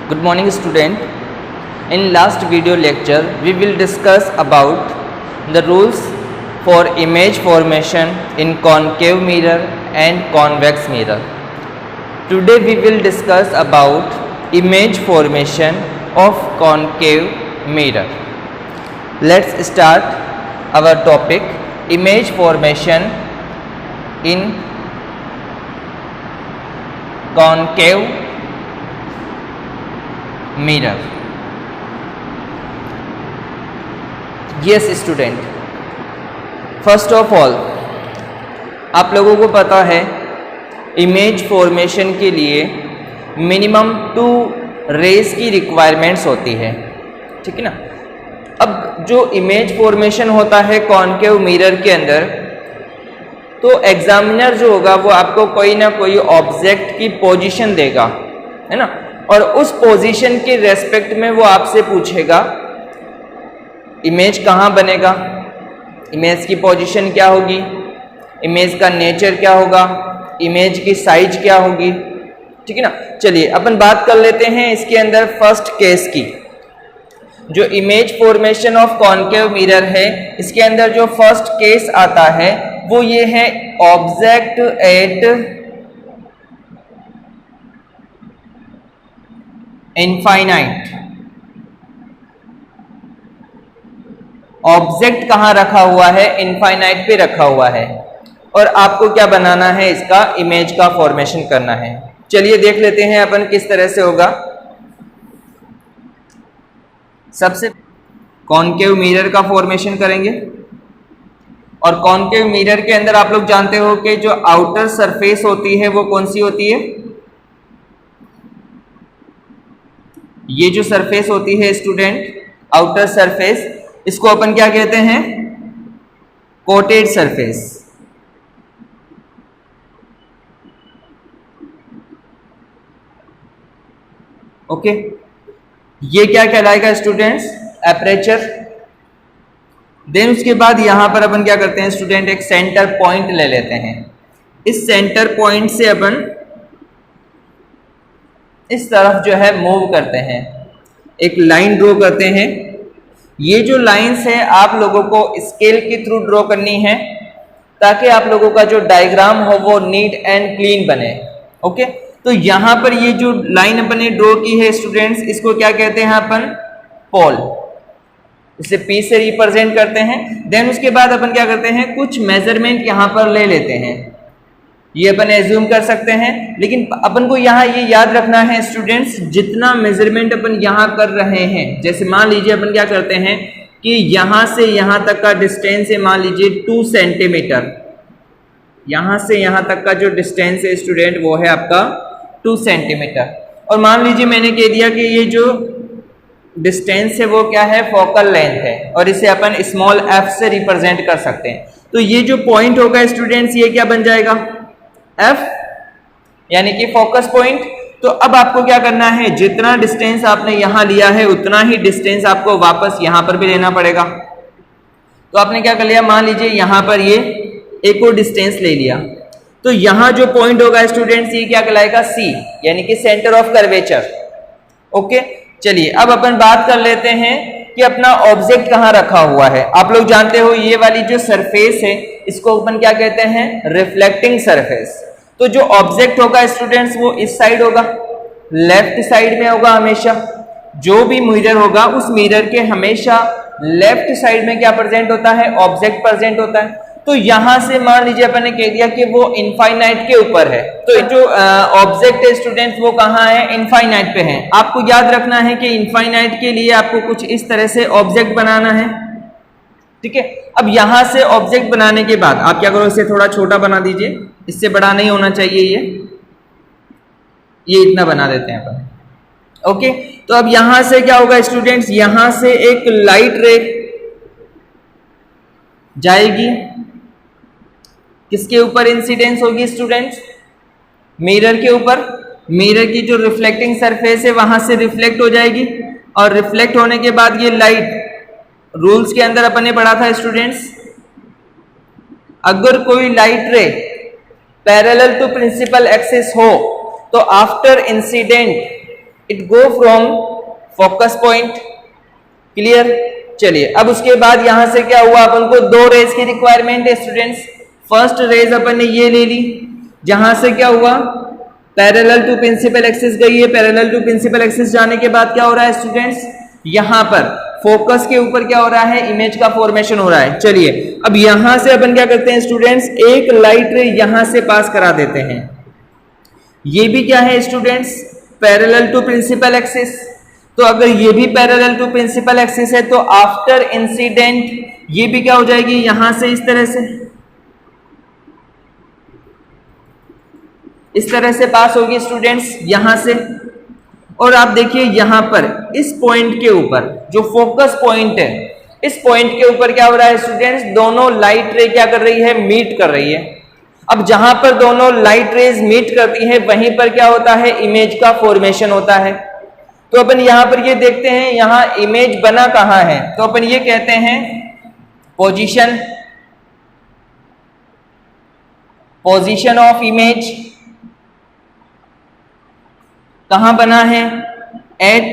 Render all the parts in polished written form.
Good morning student. In last video lecture we will discuss about the rules for image formation in concave mirror and convex mirror. Today we will discuss about image formation of concave mirror. Let's start our topic, image formation in concave mirror. Yes student, first of all आप लोगों को पता है image formation के लिए minimum 2 raise की requirements होती है, ठीक है ना। अब जो इमेज फॉर्मेशन होता है कॉनकेव मिरर के अंदर, तो एग्जामिनर जो होगा वो आपको कोई ना कोई ऑब्जेक्ट की पोजीशन देगा, है ना, और उस पोजीशन के रेस्पेक्ट में वो आपसे पूछेगा इमेज कहाँ बनेगा, इमेज की पोजीशन क्या होगी, इमेज का नेचर क्या होगा, इमेज की साइज क्या होगी, ठीक है ना। चलिए अपन बात कर लेते हैं इसके अंदर फर्स्ट केस की। जो image formation of concave mirror है, इसके अंदर जो फर्स्ट केस आता है वो ये है ऑब्जेक्ट एट इनफाइनाइट। ऑब्जेक्ट कहाँ रखा हुआ है, इनफाइनाइट पे रखा हुआ है, और आपको क्या बनाना है, इसका इमेज का फॉर्मेशन करना है। चलिए देख लेते हैं अपन किस तरह से होगा। सबसे कॉनकेव मिरर का फॉर्मेशन करेंगे, और कॉनकेव मिरर के अंदर आप लोग जानते हो कि जो आउटर सरफेस होती है वो कौन सी होती है, ये जो सरफेस होती है स्टूडेंट, आउटर सरफेस, इसको अपन क्या कहते हैं, कोटेड सरफेस। ओके, ये क्या कहलाएगा स्टूडेंट्स, एपरेचर। देन उसके बाद यहां पर अपन क्या करते हैं स्टूडेंट, एक सेंटर पॉइंट ले लेते हैं। इस सेंटर पॉइंट से अपन इस तरफ जो है मूव करते हैं, एक लाइन ड्रॉ करते हैं। ये जो लाइंस है आप लोगों को स्केल के थ्रू ड्रॉ करनी है, ताकि आप लोगों का जो डायग्राम हो वो नीट एंड क्लीन बने। ओके, तो यहां पर ये जो लाइन अपन ने ड्रॉ की है स्टूडेंट्स, इसको क्या कहते हैं अपन, पोल। इसे P से रिप्रेजेंट करते हैं। देन उसके बाद अपन क्या करते हैं, कुछ मेजरमेंट यहां पर ले लेते हैं, ये अपन एज्यूम कर सकते हैं, लेकिन अपन को यहाँ ये याद रखना है स्टूडेंट्स, जितना मेजरमेंट अपन यहाँ कर रहे हैं, जैसे मान लीजिए अपन क्या करते हैं कि यहाँ से यहाँ तक का डिस्टेंस है, मान लीजिए 2 सेंटीमीटर, यहाँ से यहाँ तक का जो डिस्टेंस है स्टूडेंट वो है आपका 2 सेंटीमीटर, और मान लीजिए मैंने कह दिया कि ये जो डिस्टेंस है वो क्या है, फोकल लेंथ है, और इसे अपन स्मॉल f से रिप्रेजेंट कर सकते हैं। तो ये जो पॉइंट होगा स्टूडेंट्स, ये क्या बन जाएगा, F, यानी कि फोकस पॉइंट। तो अब आपको क्या करना है, जितना डिस्टेंस आपने यहां लिया है उतना ही डिस्टेंस आपको वापस यहां पर भी लेना पड़ेगा। तो आपने क्या कर लिया, मान लीजिए यहां पर ये एक और डिस्टेंस ले लिया, तो यहां जो पॉइंट होगा स्टूडेंट्स, ये क्या कहलाएगा, C, यानी कि सेंटर ऑफ कर्वेचर। ओके, चलिए अब अपन बात कर लेते हैं कि अपना ऑब्जेक्ट कहां रखा हुआ है। आप लोग जानते हो ये वाली जो सरफेस है इसको अपन क्या कहते हैं, रिफ्लेक्टिंग सरफेस। तो जो ऑब्जेक्ट होगा स्टूडेंट्स वो इस साइड होगा, लेफ्ट साइड में होगा हमेशा। जो भी मिरर होगा उस मिरर के हमेशा लेफ्ट साइड में क्या प्रेजेंट होता है, ऑब्जेक्ट प्रेजेंट होता है। तो यहां से मान लीजिए अपन ने कह दिया कि वो इनफाइनाइट के ऊपर है, तो जो ऑब्जेक्ट है स्टूडेंट्स वो कहाँ है, इनफाइनाइट पे है। आपको याद रखना है कि इनफाइनाइट के लिए आपको कुछ इस तरह से ऑब्जेक्ट बनाना है, ठीक है। अब यहां से ऑब्जेक्ट बनाने के बाद आप क्या करो, इसे थोड़ा छोटा बना दीजिए, इससे बड़ा नहीं होना चाहिए, ये इतना बना देते हैं अपन। ओके, तो अब यहां से क्या होगा स्टूडेंट्स, यहां से एक लाइट रे जाएगी, किसके ऊपर इंसिडेंस होगी स्टूडेंट्स, मिरर के ऊपर। मिरर की जो रिफ्लेक्टिंग सरफेस है वहां से रिफ्लेक्ट हो जाएगी, और रिफ्लेक्ट होने के बाद ये लाइट, रूल्स के अंदर अपन ने पढ़ा था स्टूडेंट्स, अगर कोई light ray parallel to principal axis हो तो after incident it go from focus point. Clear. चलिए अब उसके बाद यहां से क्या हुआ, अपन को दो रेज की रिक्वायरमेंट है स्टूडेंट्स। फर्स्ट रेज अपन ने ये ले ली, जहां से क्या हुआ, पैरेलल टू प्रिंसिपल एक्सिस गई है। पैरेलल टू प्रिंसिपल एक्सिस जाने के बाद क्या हो रहा है स्टूडेंट्स, यहां पर फोकस के ऊपर क्या हो रहा है, इमेज का फॉर्मेशन हो रहा है। चलिए अब यहां से अपन क्या करते हैं स्टूडेंट्स, एक लाइट रे यहां से पास करा देते हैं। ये भी क्या है students, parallel to principal axis. तो अगर ये भी पैरेलल टू प्रिंसिपल एक्सिस है तो आफ्टर इंसिडेंट ये भी क्या हो जाएगी, यहां से इस तरह से पास होगी स्टूडेंट्स यहां से। और आप देखिए यहां पर इस पॉइंट के ऊपर जो फोकस पॉइंट है, इस पॉइंट के ऊपर क्या हो रहा है स्टूडेंट्स, दोनों लाइट रे क्या कर रही है, मीट कर रही है। अब जहां पर दोनों लाइट रेज मीट करती है वहीं पर क्या होता है, इमेज का फॉर्मेशन होता है। तो अपन यहां पर ये देखते हैं, यहां इमेज बना कहां है, तो अपन ये कहते हैं पोजीशन ऑफ इमेज कहां बना है, एट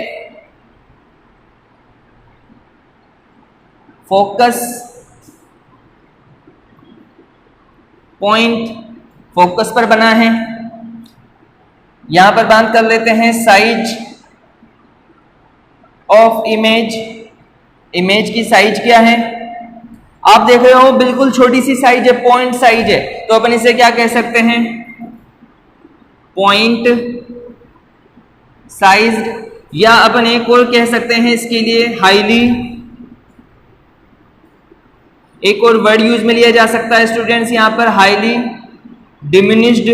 फोकस पॉइंट, फोकस पर बना है। यहां पर बात कर लेते हैं साइज ऑफ इमेज, इमेज की साइज क्या है, आप देख रहे हो बिल्कुल छोटी सी साइज है, पॉइंट साइज है। तो अपन इसे क्या कह सकते हैं, पॉइंट साइज्ड, या अपन एक और कह सकते हैं इसके लिए हाईली, एक और वर्ड यूज में लिया जा सकता है स्टूडेंट्स यहां पर, हाईली डिमिनिश्ड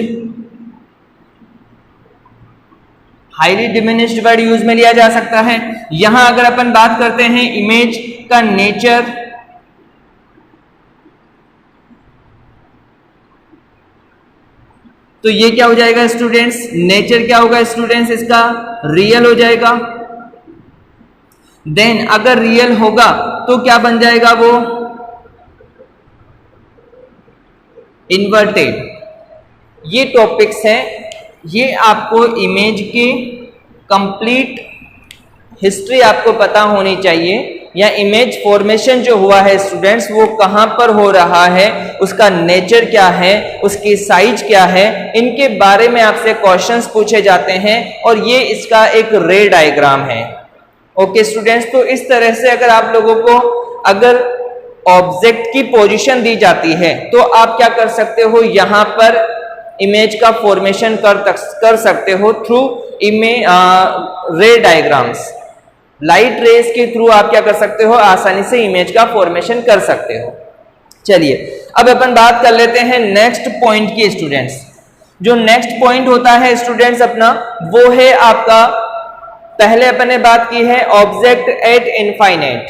वर्ड यूज में लिया जा सकता है। यहां अगर अपन बात करते हैं इमेज का नेचर, तो ये क्या हो जाएगा स्टूडेंट्स, नेचर क्या होगा स्टूडेंट्स, इसका रियल हो जाएगा। देन अगर रियल होगा तो क्या बन जाएगा वो, इन्वर्टेड। ये टॉपिक्स हैं, ये आपको इमेज की कंप्लीट हिस्ट्री आपको पता होनी चाहिए, या इमेज फॉर्मेशन जो हुआ है स्टूडेंट्स वो कहां पर हो रहा है, उसका नेचर क्या है, उसकी साइज क्या है, इनके बारे में आपसे क्वेश्चंस पूछे जाते हैं। और ये इसका एक रे डायग्राम है। ओके स्टूडेंट्स, तो इस तरह से अगर आप लोगों को अगर ऑब्जेक्ट की पोजीशन दी जाती है तो आप क्या कर सकते हो, यहां पर इमेज का फॉर्मेशन कर सकते हो थ्रू रे डायग्राम्स। लाइट रेस के थ्रू आप क्या कर सकते हो, आसानी से इमेज का फॉर्मेशन कर सकते हो। चलिए अब अपन बात कर लेते हैं नेक्स्ट पॉइंट की स्टूडेंट्स। जो नेक्स्ट पॉइंट होता है स्टूडेंट्स अपना, वो है आपका, पहले अपन ने बात की है ऑब्जेक्ट एट इनफाइनाइट।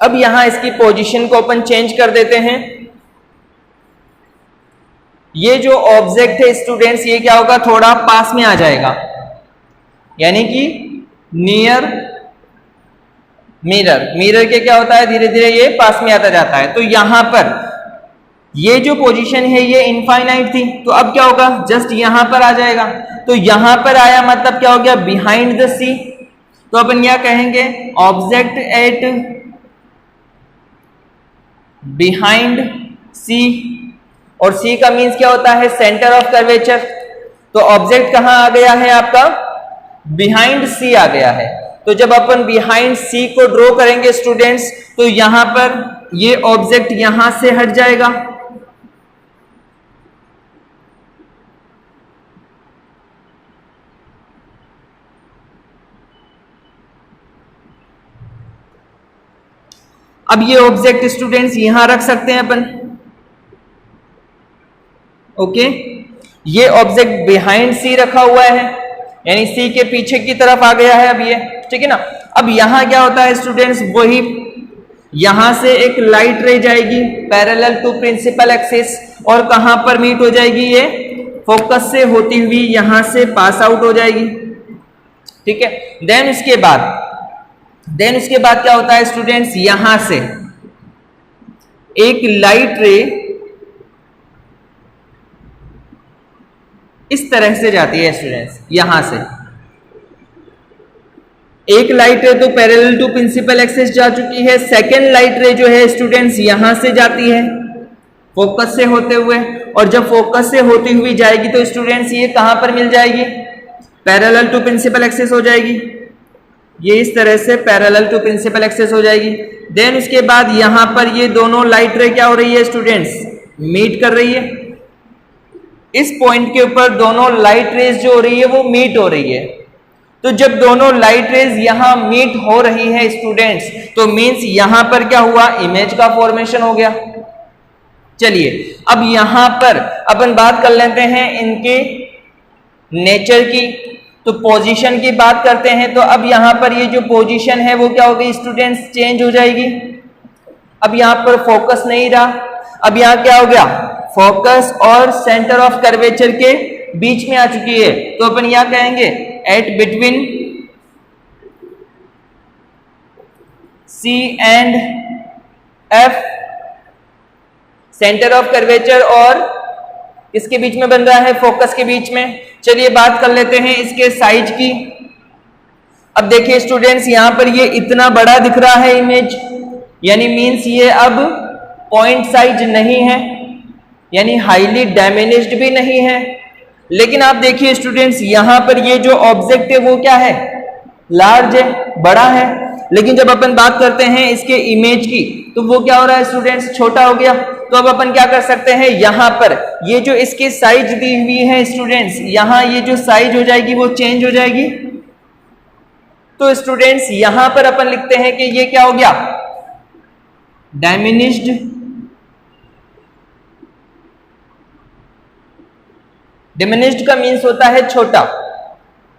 अब यहां इसकी पोजीशन को अपन चेंज कर देते हैं। ये जो ऑब्जेक्ट है स्टूडेंट्स ये क्या होगा, थोड़ा पास में आ जाएगा, यानी कि नियर मिरर। मिरर के क्या होता है, धीरे धीरे ये पास में आता जाता है। तो यहां पर ये जो पोजीशन है ये इनफाइनाइट थी, तो अब क्या होगा, जस्ट यहां पर आ जाएगा। तो यहां पर आया मतलब क्या हो गया, बिहाइंड द सी। तो अपन क्या कहेंगे, ऑब्जेक्ट एट बिहाइंड सी, और सी का मीन्स क्या होता है, सेंटर ऑफ कर्वेचर। तो ऑब्जेक्ट कहां आ गया है आपका, बिहाइंड सी आ गया है। तो जब अपन बिहाइंड सी को ड्रॉ करेंगे स्टूडेंट्स, तो यहां पर ये ऑब्जेक्ट यहां से हट जाएगा, अब ये ऑब्जेक्ट स्टूडेंट्स यहां रख सकते हैं अपन। ओके, ये ऑब्जेक्ट बिहाइंड सी रखा हुआ है, यानी सी के पीछे की तरफ आ गया है अब ये, ठीक है ना। अब यहां क्या होता है स्टूडेंट्स, वही यहां से एक लाइट रे जाएगी पैरेलल टू प्रिंसिपल एक्सिस, और कहां पर मीट हो जाएगी, ये फोकस से होती हुई यहां से पास आउट हो जाएगी, ठीक है। देन उसके बाद क्या होता है स्टूडेंट्स, यहां से एक लाइट रे इस तरह से जाती है स्टूडेंट्स, यहां से एक लाइट रे तो पैरेलल टू प्रिंसिपल एक्सिस जा चुकी है, सेकेंड लाइट रे जो है स्टूडेंट्स यहां से जाती है फोकस से होते हुए, और जब फोकस से होती हुई जाएगी तो स्टूडेंट्स ये कहां पर मिल जाएगी, पैरेलल टू प्रिंसिपल एक्सिस हो जाएगी। ये इस तरह से पैरेलल टू प्रिंसिपल एक्सिस हो जाएगी। देन उसके बाद यहां पर ये दोनों लाइट रे क्या हो रही है स्टूडेंट्स, मीट कर रही है। इस पॉइंट के ऊपर दोनों लाइट रेज जो हो रही है वो मीट हो रही है। तो जब दोनों लाइट रेज यहां मीट हो रही है स्टूडेंट्स, तो मींस यहां पर क्या हुआ, इमेज का फॉर्मेशन हो गया। चलिए अब यहां पर अपन बात कर लेते हैं इनके नेचर की, तो पोजीशन की बात करते हैं। तो अब यहां पर ये जो पोजीशन है वो क्या हो गई स्टूडेंट्स, चेंज हो जाएगी। अब यहां पर फोकस नहीं रहा, अब यहां क्या हो गया, फोकस और सेंटर ऑफ कर्वेचर के बीच में आ चुकी है। तो अपन यहां कहेंगे at between C and F, center of curvature और इसके बीच में बन रहा है, फोकस के बीच में। चलिए बात कर लेते हैं इसके साइज की। अब देखिए स्टूडेंट्स यहां पर ये इतना बड़ा दिख रहा है इमेज, यानी मींस ये अब पॉइंट साइज नहीं है, यानी हाईली डैमेज्ड भी नहीं है। लेकिन आप देखिए स्टूडेंट्स यहां पर ये जो ऑब्जेक्ट है वो क्या है, लार्ज है, बड़ा है। लेकिन जब अपन बात करते हैं इसके इमेज की तो वो क्या हो रहा है स्टूडेंट्स, छोटा हो गया। तो अब अपन क्या कर सकते हैं, यहां पर ये जो इसकी साइज दी हुई है स्टूडेंट्स, यहां ये जो साइज हो जाएगी वो चेंज हो जाएगी। तो स्टूडेंट्स यहां पर अपन लिखते हैं कि ये क्या हो गया, डायमिनिश्ड। डिमिनिश्ड का मीन्स होता है छोटा।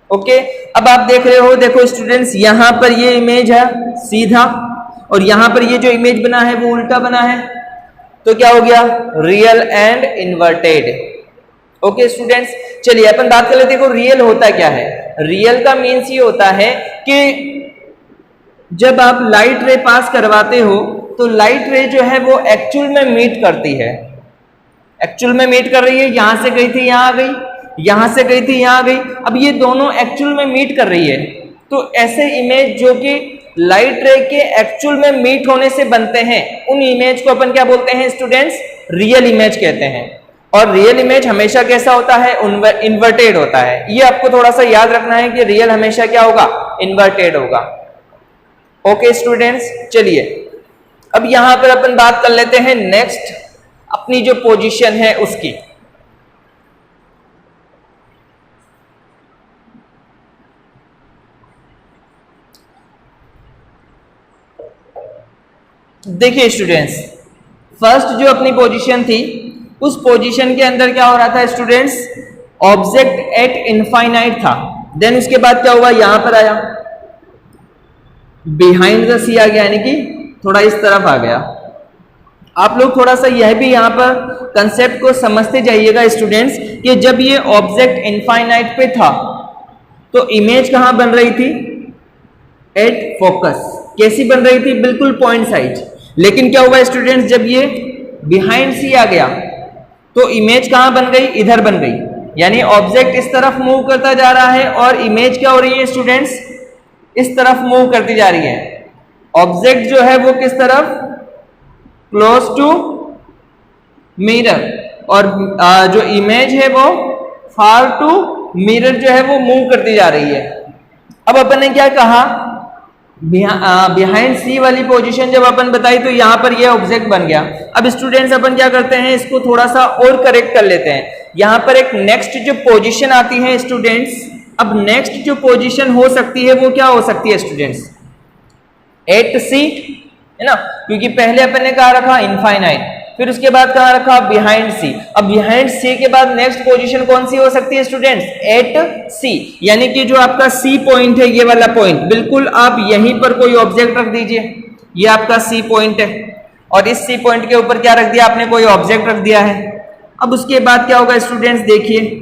ओके, अब आप देख रहे हो, देखो स्टूडेंट्स यहां पर ये इमेज है सीधा, और यहां पर ये जो इमेज बना है वो उल्टा बना है। तो क्या हो गया, real and inverted. Okay students, चलिए अपन बात कर लेते हैं रियल होता क्या है। रियल का मीन्स ये होता है कि जब आप लाइट रे पास करवाते हो तो लाइट रे जो है वो एक्चुअल में मीट करती है, एक्चुअल में मीट कर रही है। यहां से गई थी यहां आ गई, यहां से गई थी यहां आ गई, अब ये दोनों एक्चुअल में मीट कर रही है। तो ऐसे इमेज जो कि लाइट रे के एक्चुअल में मीट होने से बनते हैं, उन इमेज को अपन क्या बोलते हैं स्टूडेंट्स, रियल इमेज कहते हैं। और रियल इमेज हमेशा कैसा होता है, इन्वर्टेड होता है। ये आपको थोड़ा सा याद रखना है कि रियल हमेशा क्या होगा, इन्वर्टेड होगा। ओके स्टूडेंट्स, चलिए अब यहां पर अपन बात कर लेते हैं नेक्स्ट अपनी जो पोजीशन है उसकी। देखिए स्टूडेंट्स, फर्स्ट जो अपनी पोजीशन थी उस पोजीशन के अंदर क्या हो रहा था स्टूडेंट्स, ऑब्जेक्ट एट इनफाइनाइट था। देन उसके बाद क्या हुआ, यहां पर आया, बिहाइंड द सी आ गया, यानी कि थोड़ा इस तरफ आ गया। आप लोग थोड़ा सा यह भी यहां पर कंसेप्ट को समझते जाइएगा स्टूडेंट्स कि जब ये ऑब्जेक्ट इनफाइनाइट पे था तो इमेज कहां बन रही थी, एट फोकस। कैसी बन रही थी, बिल्कुल पॉइंट साइज। लेकिन क्या हुआ स्टूडेंट्स, जब ये बिहाइंड सी आ गया तो इमेज कहां बन गई, इधर बन गई। यानी ऑब्जेक्ट इस तरफ मूव करता जा रहा है और इमेज क्या हो रही है स्टूडेंट्स, इस तरफ मूव करती जा रही है। ऑब्जेक्ट जो है वो किस तरफ, क्लोज टू मिरर, और जो इमेज है वो फार टू मिरर जो है वो मूव करती जा रही है। अब अपन ने क्या कहा, बिहाइंड सी वाली पोजीशन जब अपन बताई तो यहां पर ये ऑब्जेक्ट बन गया। अब स्टूडेंट्स अपन क्या करते हैं, इसको थोड़ा सा और करेक्ट कर लेते हैं। यहां पर एक नेक्स्ट जो पोजीशन आती है स्टूडेंट्स, अब नेक्स्ट जो पोजीशन हो सकती है वो क्या हो सकती है स्टूडेंट्स, एट सी, है ना, क्योंकि पहले अपन ने कहा रखा इनफाइनाइट, फिर उसके बाद कहा रखा बिहाइंड सी। अब बिहाइंड सी के बाद नेक्स्ट पोजीशन कौन सी हो सकती है स्टूडेंट्स, एट सी। यानी कि जो आपका सी पॉइंट है, ये वाला पॉइंट, बिल्कुल आप यहीं पर कोई ऑब्जेक्ट रख दीजिए, ये आपका सी पॉइंट है, और इस सी पॉइंट के ऊपर क्या रख दिया आपने, कोई ऑब्जेक्ट रख दिया है। अब उसके बाद क्या होगा स्टूडेंट्स, देखिए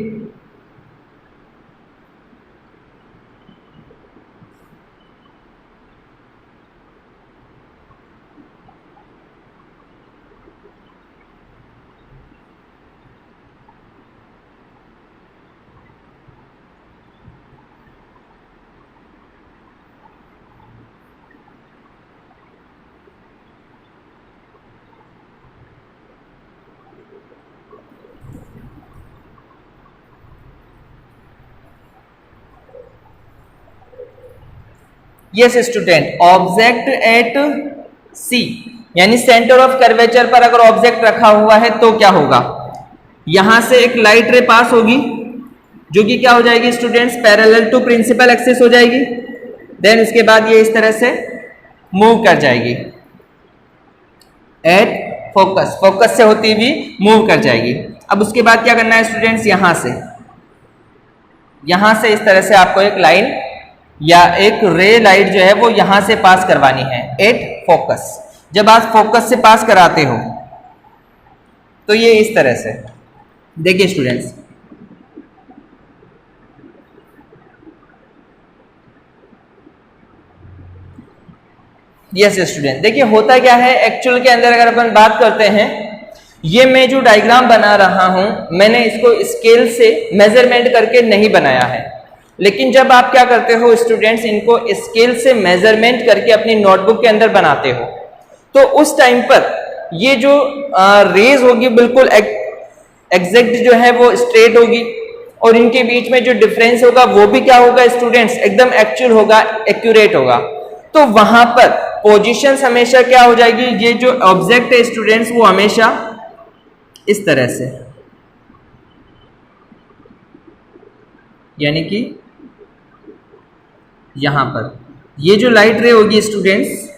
यस स्टूडेंट, ऑब्जेक्ट एट सी यानी सेंटर ऑफ कर्वेचर पर अगर ऑब्जेक्ट रखा हुआ है तो क्या होगा, यहां से एक लाइट रे पास होगी जो कि क्या हो जाएगी students, parallel to principal axis हो जाएगी। देन उसके बाद ये इस तरह से मूव कर जाएगी एट फोकस, फोकस से होती हुई मूव कर जाएगी। अब उसके बाद क्या करना है स्टूडेंट्स, यहां से इस तरह से आपको एक लाइन या एक रे लाइट जो है वो यहां से पास करवानी है एट फोकस। जब आप फोकस से पास कराते हो तो ये इस तरह से देखिए स्टूडेंट्स, यस स्टूडेंट, देखिए होता क्या है एक्चुअल के अंदर अगर अपन बात करते हैं, ये मैं जो डायग्राम बना रहा हूं मैंने इसको स्केल से मेजरमेंट करके नहीं बनाया है, लेकिन जब आप क्या करते हो स्टूडेंट्स, इनको स्केल से मेजरमेंट करके अपनी नोटबुक के अंदर बनाते हो तो उस टाइम पर ये जो रेज होगी बिल्कुल एग्जैक्ट जो है वो स्ट्रेट होगी और इनके बीच में जो डिफरेंस होगा वो भी क्या होगा स्टूडेंट्स, एकदम एक्चुअल होगा, एक्यूरेट होगा। तो वहां पर पोजीशंस हमेशा क्या हो जाएगी, ये जो ऑब्जेक्ट है स्टूडेंट्स वो हमेशा इस तरह से, यानी कि यहां पर ये जो लाइट रे होगी स्टूडेंट्स,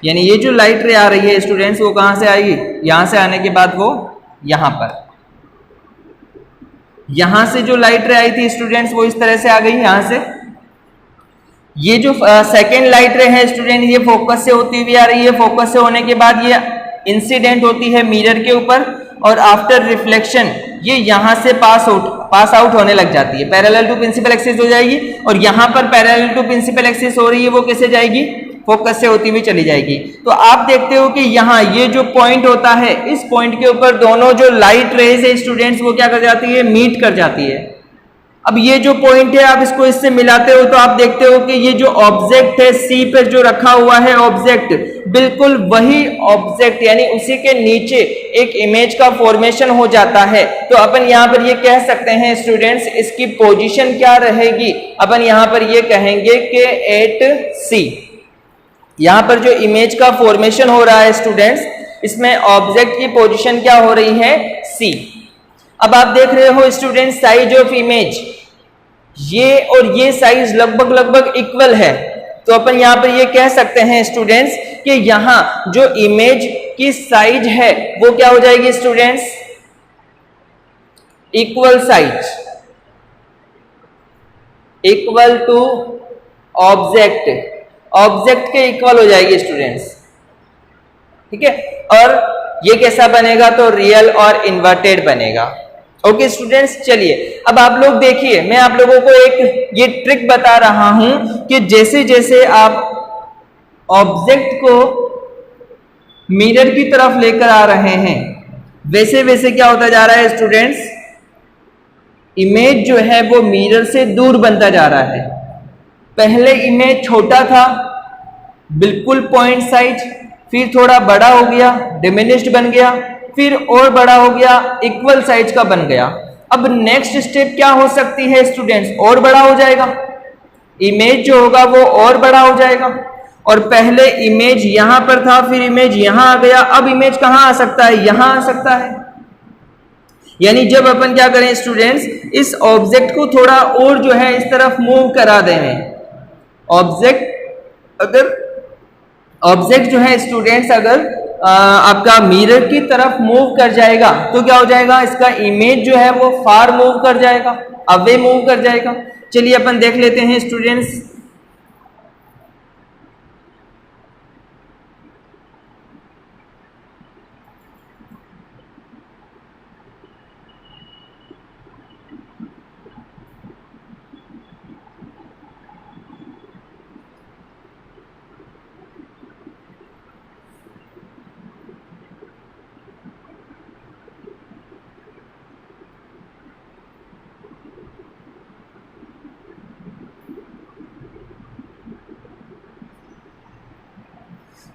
यानी ये जो लाइट रे आ रही है स्टूडेंट्स वो कहां से आएगी, यहां से आने के बाद वो यहां पर, यहां से जो लाइट रे आई थी स्टूडेंट्स वो इस तरह से आ गई यहां से। ये जो सेकेंड लाइट रे है स्टूडेंट ये फोकस से होती हुई आ रही है, फोकस से होने के बाद ये इंसिडेंट होती है मिरर के ऊपर और आफ्टर रिफ्लेक्शन ये यहां से पास आउट होने लग जाती है, पैरेलल टू प्रिंसिपल एक्सिस हो जाएगी और यहां पर पैरेलल टू प्रिंसिपल एक्सिस हो रही है वो कैसे जाएगी, फोकस से होती हुई चली जाएगी। तो आप देखते हो कि यहाँ ये जो पॉइंट होता है इस पॉइंट के ऊपर दोनों जो लाइट रेज है स्टूडेंट्स वो क्या कर जाती है, मीट कर जाती है। अब ये जो पॉइंट है आप इसको इससे मिलाते हो तो आप देखते हो कि ये जो ऑब्जेक्ट है सी पर जो रखा हुआ है ऑब्जेक्ट, बिल्कुल वही ऑब्जेक्ट यानी उसी के नीचे एक इमेज का फॉर्मेशन हो जाता है। तो अपन यहाँ पर ये कह सकते हैं स्टूडेंट्स इसकी पोजीशन क्या रहेगी, अपन यहाँ पर ये कहेंगे कि एट सी, यहां पर जो इमेज का फॉर्मेशन हो रहा है स्टूडेंट्स इसमें ऑब्जेक्ट की पोजीशन क्या हो रही है, सी। अब आप देख रहे हो स्टूडेंट्स साइज ऑफ इमेज, ये और ये साइज लगभग इक्वल है। तो अपन यहां पर ये कह सकते हैं स्टूडेंट्स कि यहां जो इमेज की साइज है वो क्या हो जाएगी students, equal size, equal to object, object के इक्वल हो जाएगी स्टूडेंट्स, ठीक है। और ये कैसा बनेगा, तो रियल और इन्वर्टेड बनेगा। ओके स्टूडेंट्स, चलिए अब आप लोग देखिए मैं आप लोगों को एक ये ट्रिक बता रहा हूं कि जैसे जैसे आप ऑब्जेक्ट को मिरर की तरफ लेकर आ रहे हैं वैसे वैसे क्या होता जा रहा है स्टूडेंट्स, इमेज जो है वो मिरर से दूर बनता जा रहा है। पहले इमेज छोटा था बिल्कुल पॉइंट साइज, फिर थोड़ा बड़ा हो गया डिमिनिश्ड बन गया, फिर और बड़ा हो गया इक्वल साइज का बन गया। अब नेक्स्ट स्टेप क्या हो सकती है स्टूडेंट्स, और बड़ा हो जाएगा, इमेज जो होगा वो और बड़ा हो जाएगा। और पहले इमेज यहां पर था फिर इमेज यहां आ गया, अब इमेज कहां आ सकता है, यहां आ सकता है। यानी जब अपन क्या करें स्टूडेंट्स, इस ऑब्जेक्ट को थोड़ा और जो है इस तरफ मूव करा दें, ऑब्जेक्ट जो है स्टूडेंट्स अगर आपका मिरर की तरफ मूव कर जाएगा तो क्या हो जाएगा, इसका इमेज जो है वो फार मूव कर जाएगा, अवे मूव कर जाएगा। चलिए अपन देख लेते हैं स्टूडेंट्स।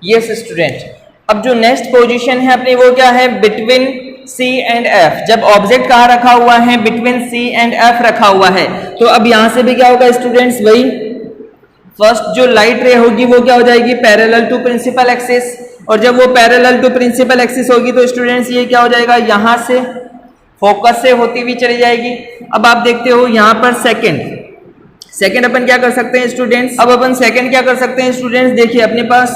यस स्टूडेंट, अब जो नेक्स्ट पोजीशन है अपनी वो क्या है, बिटवीन C एंड F। जब ऑब्जेक्ट कहाँ रखा हुआ है, बिटवीन C एंड F रखा हुआ है, तो अब यहां से भी क्या होगा स्टूडेंट्स, वही फर्स्ट जो लाइट रे होगी वो क्या हो जाएगी, पैरेलल टू प्रिंसिपल एक्सिस। और जब वो पैरेलल टू प्रिंसिपल एक्सिस होगी तो स्टूडेंट्स ये क्या हो जाएगा, यहां से फोकस से होती हुई चली जाएगी। अब आप देखते हो यहां पर सेकंड अपन क्या कर सकते हैं स्टूडेंट्स, अब अपन सेकंड क्या कर सकते हैं स्टूडेंट्स, देखिए अपने पास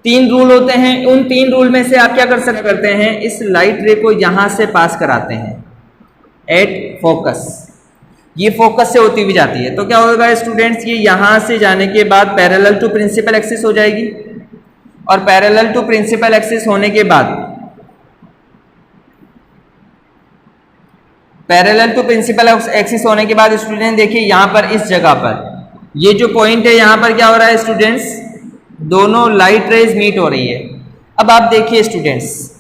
3 रूल होते हैं। उन 3 रूल में से आप क्या करते हैं, इस लाइट रे को यहां से पास कराते हैं एट फोकस, ये फोकस से होती हुई जाती है। तो क्या होगा स्टूडेंट्स, ये यहां से जाने के बाद पैरेलल टू प्रिंसिपल एक्सिस हो जाएगी, और पैरेलल टू प्रिंसिपल एक्सिस होने के बाद स्टूडेंट देखिए यहां पर इस जगह पर ये जो पॉइंट है, यहां पर क्या हो रहा है स्टूडेंट्स, दोनों लाइट रेज मीट हो रही है। अब आप देखिए स्टूडेंट्स,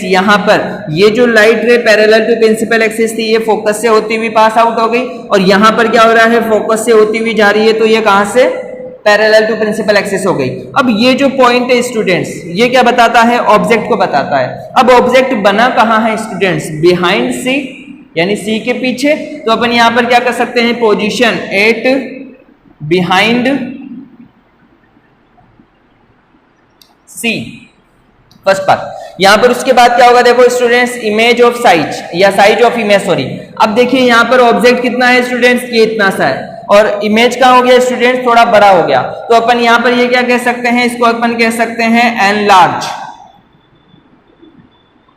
यहां पर ये जो light ray parallel to principal axis थी, ये फोकस से होती हुई पास आउट हो गई, और यहां पर क्या हो रहा है, फोकस से होती हुई जा रही है, तो ये कहां से, पैरेलल टू प्रिंसिपल एक्सिस हो गई। अब ये जो पॉइंट है स्टूडेंट्स, ये क्या बताता है, ऑब्जेक्ट को बताता है। अब ऑब्जेक्ट बना कहां है स्टूडेंट्स, बिहाइंड सी, यानी सी के पीछे। तो अपन यहां पर क्या कर सकते हैं, पोजीशन एट बिहाइंड सी, फर्स्ट पार्ट। यहां पर उसके बाद क्या होगा, देखो स्टूडेंट्स, इमेज ऑफ साइज या साइज ऑफ इमेज, सॉरी। अब देखिए यहां पर ऑब्जेक्ट कितना है स्टूडेंट्स, ये इतना सा है, और इमेज का हो गया स्टूडेंट्स, थोड़ा बड़ा हो गया। तो अपन यहां पर ये क्या कह सकते हैं, इसको अपन कह सकते हैं एनलार्ज।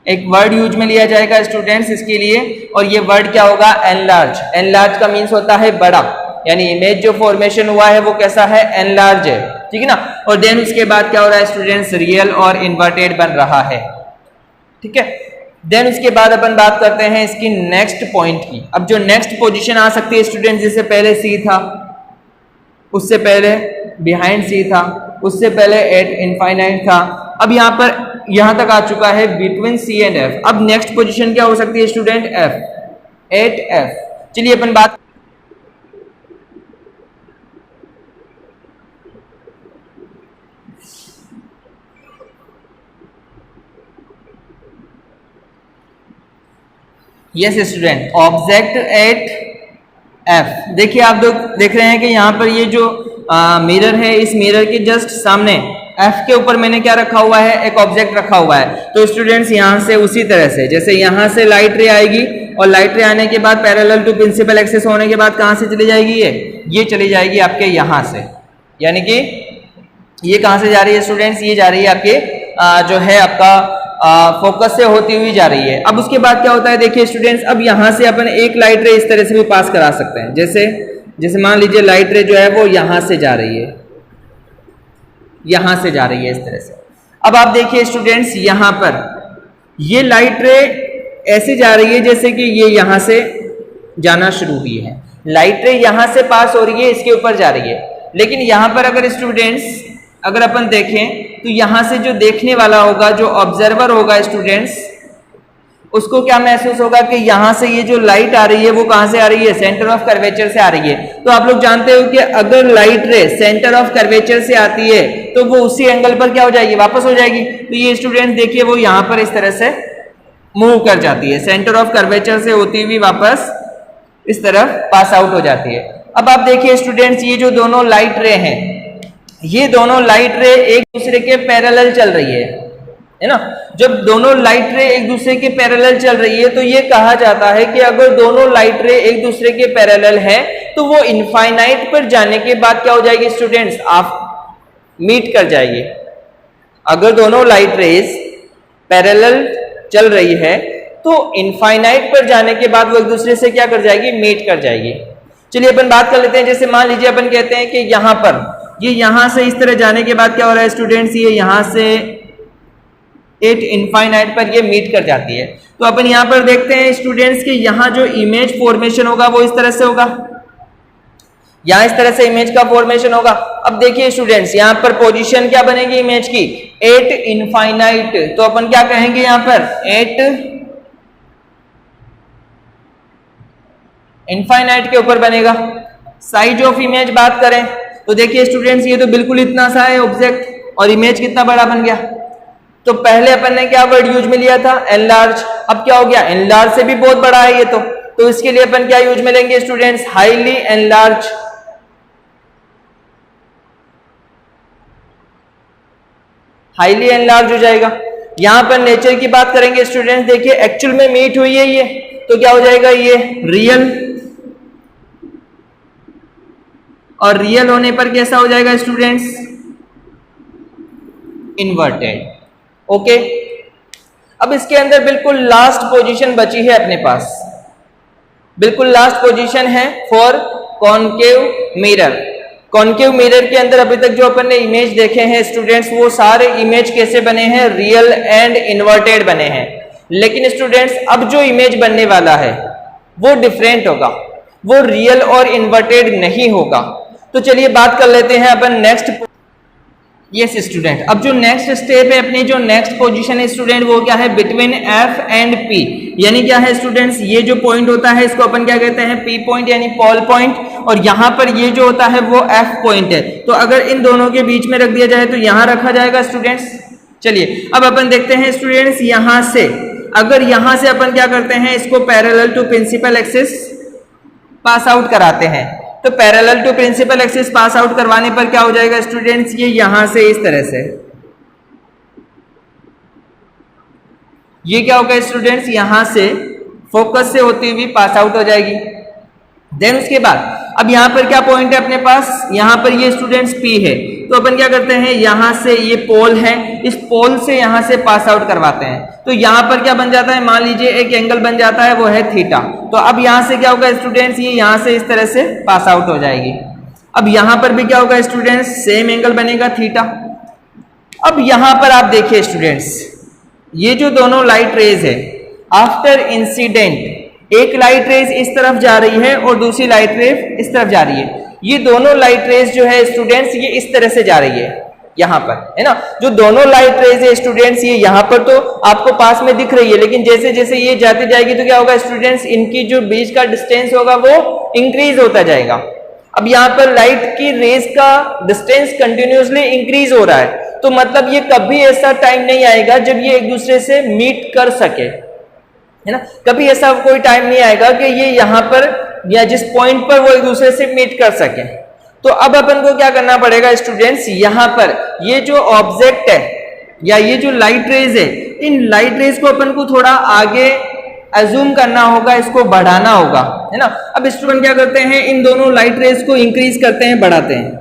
एक वर्ड यूज में लिया जाएगा स्टूडेंट्स इसके लिए, और ये वर्ड क्या होगा, एनलार्ज। एनलार्ज का मीन्स होता है बड़ा, यानी इमेज जो फॉर्मेशन हुआ है वो कैसा है, एनलार्ज है, ठीक है ना। और देन उसके बाद क्या हो रहा है स्टूडेंट्स, रियल और इन्वर्टेड बन रहा है, ठीक है। देन उसके बाद अपन बात करते हैं इसकी नेक्स्ट पॉइंट की। अब जो नेक्स्ट पोजीशन आ सकती है स्टूडेंट, जिससे पहले सी था, उससे पहले बिहाइंड सी था, उससे पहले एट इनफाइनाइट था, अब यहां पर यहां तक आ चुका है बिटवीन सी एंड एफ। अब नेक्स्ट पोजीशन क्या हो सकती है स्टूडेंट, एफ, एट एफ। चलिए अपन बात, yes student, object at F. देखिए आप लोग देख रहे हैं कि यहाँ पर ये जो मिरर है, इस मिरर के जस्ट सामने एफ के ऊपर मैंने क्या रखा हुआ है, एक ऑब्जेक्ट रखा हुआ है। तो स्टूडेंट्स यहाँ से उसी तरह से, जैसे यहाँ से लाइट रे आएगी, और लाइट रे आने के बाद पैरेलल टू प्रिंसिपल एक्सिस होने के बाद कहाँ से चली जाएगी, ये चली जाएगी आपके यहाँ से, यानी कि ये कहाँ से जा रही है स्टूडेंट्स, ये जा रही है आपके जो है आपका फोकस से होती हुई जा रही है। अब उसके बाद क्या होता है, देखिए स्टूडेंट्स, अब यहां से अपन एक लाइट रे इस तरह से भी पास करा सकते हैं, जैसे मान लीजिए लाइट रे जो है वो यहां से जा रही है, यहां से जा रही है इस तरह से। अब आप देखिए स्टूडेंट्स, यहां पर ये लाइट रे ऐसे जा रही है जैसे कि ये यहां से जाना शुरू हुई है, लाइट रे यहां से पास हो रही है, इसके ऊपर जा रही है। लेकिन यहां पर अगर स्टूडेंट्स, अगर अपन देखें तो यहां से जो देखने वाला होगा, जो ऑब्जर्वर होगा स्टूडेंट्स, उसको क्या महसूस होगा कि यहां से ये जो लाइट आ रही है वो कहां से आ रही है, सेंटर ऑफ कर्वेचर से आ रही है। तो आप लोग जानते हो कि अगर लाइट रे सेंटर ऑफ कर्वेचर से आती है तो वो उसी एंगल पर क्या हो जाएगी, वापस हो जाएगी। तो ये स्टूडेंट देखिए वो यहां पर इस तरह से मूव कर जाती है, सेंटर ऑफ कर्वेचर से होती हुई वापस इस तरफ पास आउट हो जाती है। अब आप देखिए स्टूडेंट्स, ये जो दोनों लाइट रे हैं, ये दोनों लाइट रे एक दूसरे के पैरेलल चल रही है ना। जब दोनों लाइट रे एक दूसरे के पैरेलल चल रही है तो ये कहा जाता है कि अगर दोनों लाइट रे एक दूसरे के पैरेलल है तो वो इनफाइनाइट पर जाने के बाद क्या हो जाएगी स्टूडेंट्स, आप मीट कर जाएगी। अगर दोनों लाइट रेज पैरेलल चल रही है तो इनफाइनाइट पर जाने के बाद वो एक दूसरे से क्या कर जाएगी, मीट कर जाएगी। चलिए अपन बात कर लेते हैं, जैसे मान लीजिए अपन कहते हैं कि यहां पर ये यहां से इस तरह जाने के बाद क्या हो रहा है स्टूडेंट्स, ये यहां से एट इनफाइनाइट पर ये मीट कर जाती है। तो अपन यहां पर देखते हैं स्टूडेंट्स कि यहां जो इमेज फॉर्मेशन होगा वो इस तरह से होगा, यहां इस तरह से इमेज का फॉर्मेशन होगा। अब देखिए स्टूडेंट्स, यहां पर पोजीशन क्या बनेगी इमेज की, एट इनफाइनाइट। तो अपन क्या कहेंगे यहां पर, एट इनफाइनाइट के ऊपर बनेगा। साइज ऑफ इमेज बात करें तो देखिए स्टूडेंट्स, ये तो बिल्कुल इतना सा है ऑब्जेक्ट और इमेज कितना बड़ा बन गया। तो पहले अपन ने क्या वर्ड यूज में लिया था, एनलार्ज। अब क्या हो गया, एनलार्ज से भी बहुत बड़ा है ये तो इसके लिए अपन क्या यूज में लेंगे students, highly enlarge. Highly enlarge हो जाएगा। यहां पर नेचर की बात करेंगे स्टूडेंट्स, देखिए एक्चुअल में मीट हुई है ये, तो क्या हो जाएगा ये रियल, और रियल होने पर कैसा हो जाएगा स्टूडेंट्स, इन्वर्टेड। ओके, अब इसके अंदर बिल्कुल लास्ट पोजीशन बची है अपने पास, बिल्कुल लास्ट पोजीशन है for concave mirror. Concave mirror के अंदर अभी तक जो अपन ने इमेज देखे हैं स्टूडेंट्स, वो सारे इमेज कैसे बने हैं, रियल एंड इन्वर्टेड बने हैं। लेकिन स्टूडेंट्स अब जो इमेज बनने वाला है वो डिफरेंट होगा, वो रियल और इन्वर्टेड नहीं होगा। तो चलिए बात कर लेते हैं अपन नेक्स्ट। यस स्टूडेंट, अब जो नेक्स्ट स्टेप है अपनी, जो नेक्स्ट पोजीशन है स्टूडेंट, वो क्या है, बिटवीन एफ एंड पी। यानी क्या है स्टूडेंट्स, ये जो पॉइंट होता है इसको अपन क्या कहते हैं, पी पॉइंट यानी पॉल पॉइंट, और यहां पर ये जो होता है वो एफ पॉइंट है। तो अगर इन दोनों के बीच में रख दिया जाए तो यहां रखा जाएगा स्टूडेंट्स। चलिए अब अपन देखते हैं स्टूडेंट्स, यहां से अगर यहां से अपन क्या करते हैं, इसको parallel to principal axis pass out कराते हैं। तो parallel to principal axis pass out करवाने पर क्या हो जाएगा स्टूडेंट्स, ये यहां से इस तरह से, ये क्या होगा स्टूडेंट्स, यहां से फोकस से होती हुई पास आउट हो जाएगी। देन उसके बाद अब यहां पर क्या पॉइंट है अपने पास, यहां पर ये स्टूडेंट्स P है। तो अपन क्या करते हैं, यहां से ये पोल है, इस पोल से यहां से पास आउट करवाते हैं। तो यहां पर क्या बन जाता है, मान लीजिए एक एंगल बन जाता है, वो है थीटा। तो अब यहां से क्या होगा स्टूडेंट्स, ये यहां से इस तरह से पास आउट हो जाएगी। अब यहां पर भी क्या होगा स्टूडेंट्स, सेम एंगल बनेगा थीटा। अब यहां पर आप देखिए स्टूडेंट्स, ये जो दोनों लाइट रेज है, आफ्टर इंसिडेंट एक लाइट रेज इस तरफ जा रही है और दूसरी लाइट रेज इस तरफ जा रही है। ये दोनों लाइट रेज जो है स्टूडेंट्स, ये इस तरह से जा रही है यहां पर, है ना। जो दोनों लाइट रेज है स्टूडेंट्स, ये यहां पर तो आपको पास में दिख रही है, लेकिन जैसे जैसे ये जाती जाएगी तो क्या होगा स्टूडेंट्स, इनकी जो बीच का डिस्टेंस होगा वो इंक्रीज होता जाएगा। अब यहां पर लाइट की रेज का डिस्टेंस कंटिन्यूसली इंक्रीज हो रहा है, तो मतलब ये कभी ऐसा टाइम नहीं आएगा जब ये एक दूसरे से मीट कर सके, है ना। कभी ऐसा कोई टाइम नहीं आएगा कि ये यहां पर या जिस पॉइंट पर वो एक दूसरे से मीट कर सके। तो अब अपन को क्या करना पड़ेगा स्टूडेंट्स, यहां पर ये जो ऑब्जेक्ट है या ये जो लाइट रेज है, इन लाइट रेज को अपन को थोड़ा आगे अज्यूम करना होगा, इसको बढ़ाना होगा, है ना। अब स्टूडेंट क्या करते हैं, इन दोनों लाइट रेज को इंक्रीज करते हैं, बढ़ाते हैं।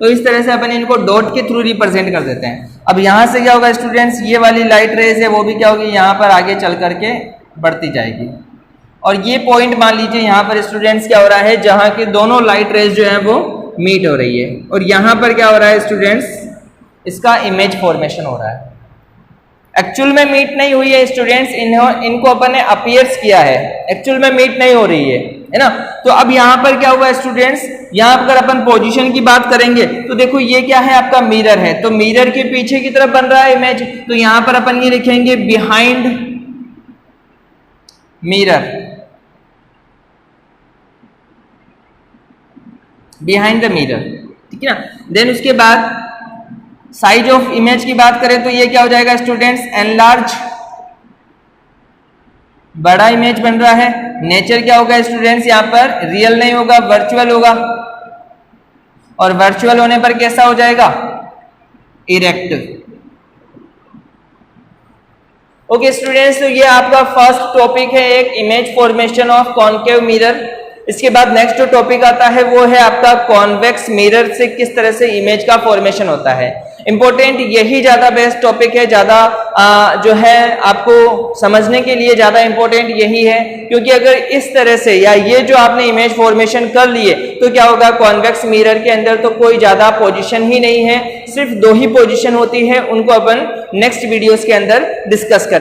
तो इस तरह से अपन इनको डॉट के थ्रू रिप्रेजेंट कर देते हैं। अब यहां से क्या होगा स्टूडेंट्स, ये वाली लाइट रेज है वो भी क्या होगी, यहां पर आगे चल करके बढ़ती जाएगी। और ये पॉइंट मान लीजिए यहां पर स्टूडेंट्स क्या हो रहा है, जहां के दोनों लाइट रेज जो है वो मीट हो रही है। और यहां पर क्या हो रहा है स्टूडेंट्स, इसका इमेज फॉर्मेशन हो रहा है। एक्चुअल में मीट नहीं हुई है स्टूडेंट्स, इनको अपन ने अपीयर्स किया है, एक्चुअल में मीट नहीं हो रही है ना। तो अब यहां पर क्या हुआ स्टूडेंट्स, यहां पर अपन पोजीशन की बात करेंगे तो देखो ये क्या है, आपका मिरर है। तो मिरर के पीछे की तरफ बन रहा है इमेज, तो यहां पर अपन ये लिखेंगे behind mirror, behind the mirror, ठीक है ना। देन उसके बाद साइज ऑफ इमेज की बात करें तो ये क्या हो जाएगा स्टूडेंट्स, एनलार्ज, बड़ा इमेज बन रहा है। नेचर क्या होगा स्टूडेंट्स, यहां पर रियल नहीं होगा, वर्चुअल होगा। और वर्चुअल होने पर कैसा हो जाएगा, इरेक्ट। ओके स्टूडेंट्स, तो ये आपका फर्स्ट टॉपिक है, एक image formation of concave mirror. इसके बाद नेक्स्ट जो टॉपिक आता है वो है आपका कॉन्वेक्स मिरर से किस तरह से इमेज का फॉर्मेशन होता है। इंपॉर्टेंट यही ज्यादा बेस्ट टॉपिक है, ज्यादा जो है आपको समझने के लिए ज्यादा इंपॉर्टेंट यही है, क्योंकि अगर इस तरह से या ये जो आपने इमेज फॉर्मेशन कर लिए तो क्या होगा, कॉन्वेक्स मिरर के अंदर तो कोई ज्यादा पोजीशन ही नहीं है, सिर्फ 2 ही पोजीशन होती है। उनको अपन नेक्स्ट वीडियोस के अंदर डिस्कस कर